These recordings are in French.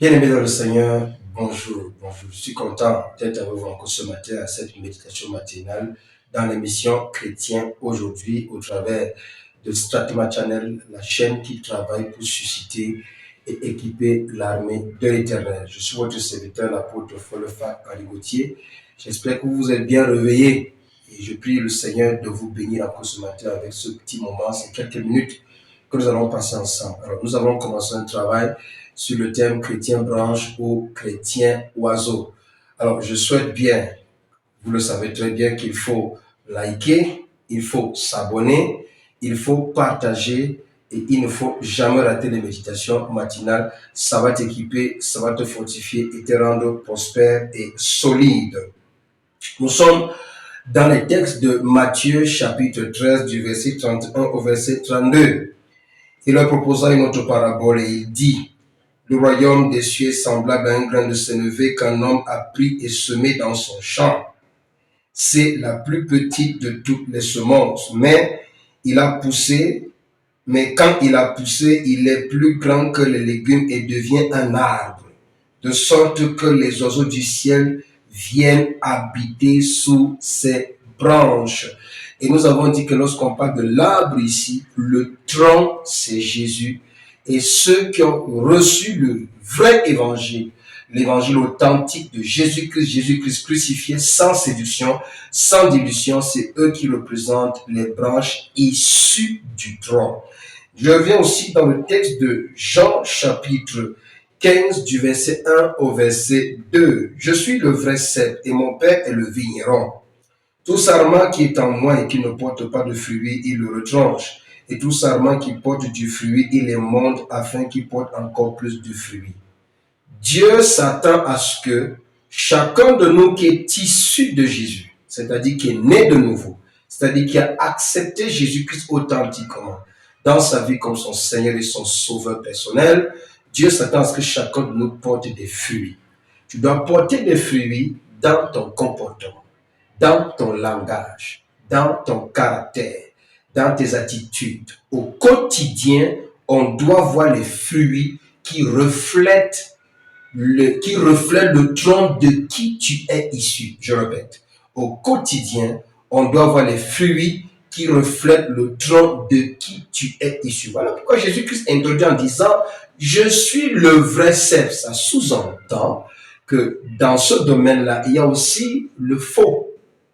Bien-aimés dans le Seigneur, bonjour, bonjour. Je suis content d'être avec vous encore ce matin à cette méditation matinale dans l'émission Chrétien aujourd'hui au travers de Stratma Channel, la chaîne qui travaille pour susciter et équiper l'armée de l'Éternel. Je suis votre serviteur, l'apôtre Folefa Arigotier. J'espère que vous vous êtes bien réveillés et je prie le Seigneur de vous bénir encore ce matin avec ce petit moment, ces quelques minutes que nous allons passer ensemble. Alors, nous avons commencé un travail sur le thème chrétien branche ou chrétien oiseau. Alors, je souhaite bien, vous le savez très bien, qu'il faut liker, il faut s'abonner, il faut partager et il ne faut jamais rater les méditations matinales. Ça va t'équiper, ça va te fortifier et te rendre prospère et solide. Nous sommes dans les textes de Matthieu chapitre 13 du verset 31 au verset 32. Il leur proposa une autre parabole et il dit: le royaume des cieux est semblable à un grain de sénévé qu'un homme a pris et semé dans son champ. C'est la plus petite de toutes les semences, mais quand il a poussé, il est plus grand que les légumes et devient un arbre, de sorte que les oiseaux du ciel viennent habiter sous ses branches. Et nous avons dit que lorsqu'on parle de l'arbre ici, le tronc, c'est Jésus. Et ceux qui ont reçu le vrai évangile, l'évangile authentique de Jésus-Christ crucifié sans séduction, sans dilution, c'est eux qui représentent les branches issues du tronc. Je reviens aussi dans le texte de Jean chapitre 15 du verset 1 au verset 2. Je suis le vrai cep et mon père est le vigneron. Tout sarment qui est en moi et qui ne porte pas de fruits, il le retranche. Et tout sarment qui porte du fruit, il les monte afin qu'il porte encore plus de fruits. Dieu s'attend à ce que chacun de nous qui est issu de Jésus, c'est-à-dire qui est né de nouveau, c'est-à-dire qui a accepté Jésus-Christ authentiquement dans sa vie comme son Seigneur et son Sauveur personnel, Dieu s'attend à ce que chacun de nous porte des fruits. Tu dois porter des fruits dans ton comportement, dans ton langage, dans ton caractère, dans tes attitudes. Au quotidien, on doit voir les fruits qui reflètent le tronc de qui tu es issu. Je répète, au quotidien, on doit voir les fruits qui reflètent le tronc de qui tu es issu. Voilà pourquoi Jésus-Christ introduit en disant: je suis le vrai cep. Ça sous-entend que dans ce domaine-là, il y a aussi le faux,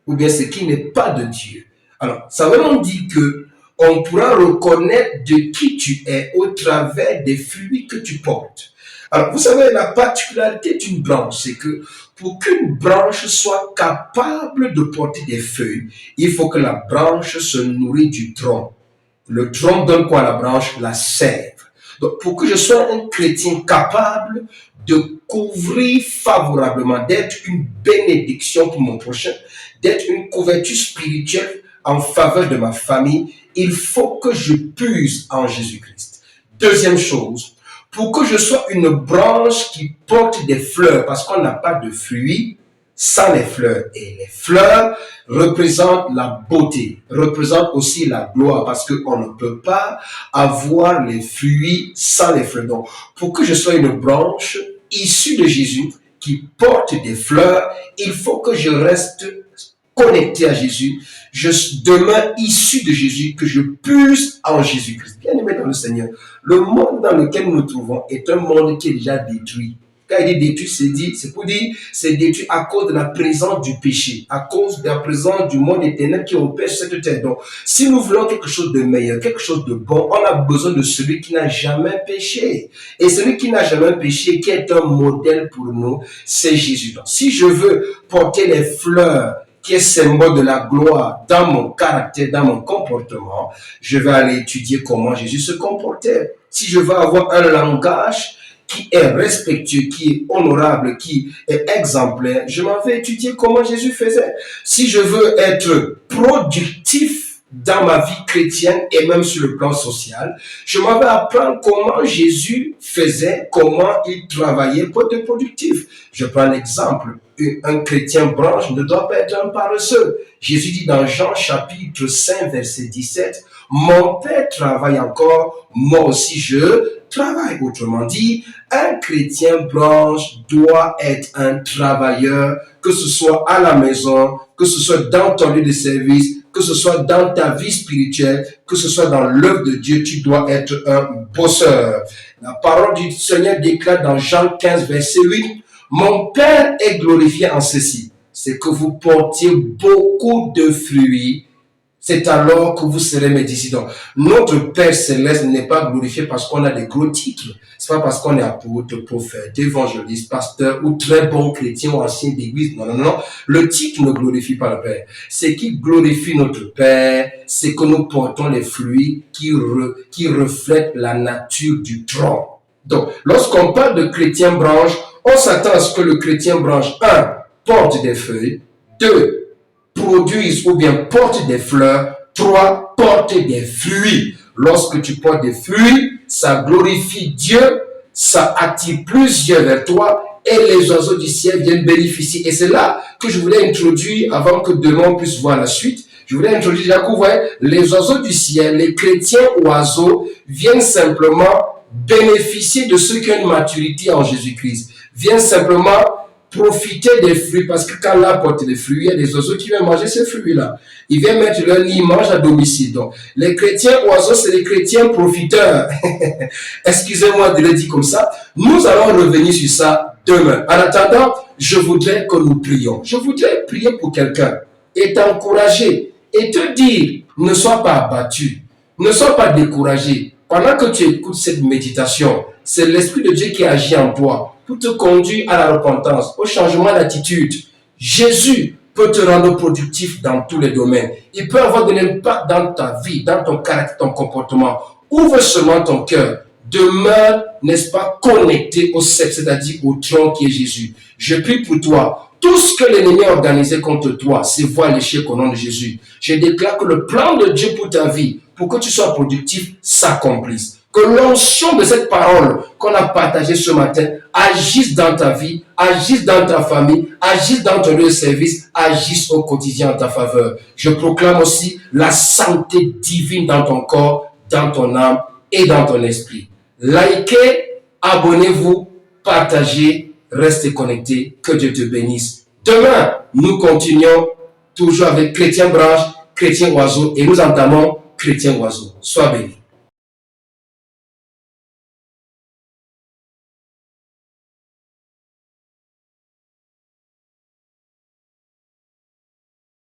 ou bien ce qui n'est pas de Dieu. Alors, ça veut donc dire que on pourra reconnaître de qui tu es au travers des fruits que tu portes. Alors, vous savez, la particularité d'une branche, c'est que pour qu'une branche soit capable de porter des feuilles, il faut que la branche se nourrit du tronc. Le tronc donne quoi à la branche? La sève. Donc, pour que je sois un chrétien capable de couvrir favorablement, d'être une bénédiction pour mon prochain, d'être une couverture spirituelle en faveur de ma famille, il faut que je puise en Jésus-Christ. Deuxième chose, pour que je sois une branche qui porte des fleurs, parce qu'on n'a pas de fruits sans les fleurs. Et les fleurs représentent la beauté, représentent aussi la gloire, parce qu'on ne peut pas avoir les fruits sans les fleurs. Donc, pour que je sois une branche issue de Jésus, qui porte des fleurs, il faut que je reste connecté à Jésus, je demeure issu de Jésus, que je puisse en Jésus-Christ. Bien aimé dans le Seigneur, le monde dans lequel nous nous trouvons est un monde qui est déjà détruit. Quand il dit détruit, c'est pour dire c'est détruit à cause de la présence du péché, à cause de la présence du monde éternel qui opère sur cette terre. Donc, si nous voulons quelque chose de meilleur, quelque chose de bon, on a besoin de celui qui n'a jamais péché. Et celui qui n'a jamais péché, qui est un modèle pour nous, c'est Jésus. Donc, si je veux porter les fleurs qui est symbole de la gloire dans mon caractère, dans mon comportement, je vais aller étudier comment Jésus se comportait. Si je veux avoir un langage qui est respectueux, qui est honorable, qui est exemplaire, je m'en vais étudier comment Jésus faisait. Si je veux être productif dans ma vie chrétienne et même sur le plan social, je m'en vais apprendre comment Jésus faisait, comment il travaillait pour être productif. Je prends l'exemple un chrétien branche ne doit pas être un paresseux. Jésus dit dans Jean chapitre 5, verset 17, « Mon Père travaille encore, moi aussi je travaille. » Autrement dit, un chrétien branche doit être un travailleur, que ce soit à la maison, que ce soit dans ton lieu de service, que ce soit dans ta vie spirituelle, que ce soit dans l'œuvre de Dieu, tu dois être un bosseur. La parole du Seigneur déclare dans Jean 15, verset 8, « Mon Père est glorifié en ceci, c'est que vous portiez beaucoup de fruits, c'est alors que vous serez mes disciples. » Notre Père Céleste n'est pas glorifié parce qu'on a des gros titres. C'est pas parce qu'on est apôtre, prophète, évangéliste, pasteur ou très bon chrétien ou ancien d'église. Non, non, non. Le titre ne glorifie pas le Père. Ce qui glorifie notre Père, c'est que nous portons les fruits qui reflètent la nature du tronc. Donc, lorsqu'on parle de chrétien branche, on s'attend à ce que le chrétien branche, 1, porte des feuilles, 2, produisent ou bien portent des fleurs, 3, portent des fruits. Lorsque tu portes des fruits, ça glorifie Dieu, ça attire plusieurs vers toi et les oiseaux du ciel viennent bénéficier. Et c'est là que je voulais introduire, avant que demain on puisse voir la suite, je voulais introduire déjà que vous voyez, les oiseaux du ciel, les chrétiens oiseaux viennent simplement bénéficier de ceux qui ont une maturité en Jésus-Christ, viennent simplement profiter des fruits, parce que quand l'arbre porte des fruits, il y a des oiseaux qui viennent manger ces fruits-là. Ils viennent mettre leur nid, ils mangent à domicile. Donc, les chrétiens oiseaux, c'est les chrétiens profiteurs. Excusez-moi de le dire comme ça. Nous allons revenir sur ça demain. En attendant, je voudrais que nous prions. Je voudrais prier pour quelqu'un et t'encourager et te dire, ne sois pas abattu, ne sois pas découragé. Pendant que tu écoutes cette méditation, c'est l'Esprit de Dieu qui agit en toi pour te conduire à la repentance, au changement d'attitude. Jésus peut te rendre productif dans tous les domaines. Il peut avoir de l'impact dans ta vie, dans ton caractère, ton comportement. Ouvre seulement ton cœur. Demeure, n'est-ce pas, connecté au sceptre, c'est-à-dire au tronc qui est Jésus. Je prie pour toi. Tout ce que l'ennemi a organisé contre toi, c'est voir l'échec au nom de Jésus. Je déclare que le plan de Dieu pour ta vie, pour que tu sois productif, s'accomplisse. Que l'onction de cette parole qu'on a partagée ce matin agisse dans ta vie, agisse dans ta famille, agisse dans ton lieu de service, agisse au quotidien en ta faveur. Je proclame aussi la santé divine dans ton corps, dans ton âme et dans ton esprit. Likez, abonnez-vous, partagez, restez connectés. Que Dieu te bénisse. Demain, nous continuons toujours avec Chrétien Branche, Chrétien Oiseau et nous entamons Chrétien Oiseau. Sois béni.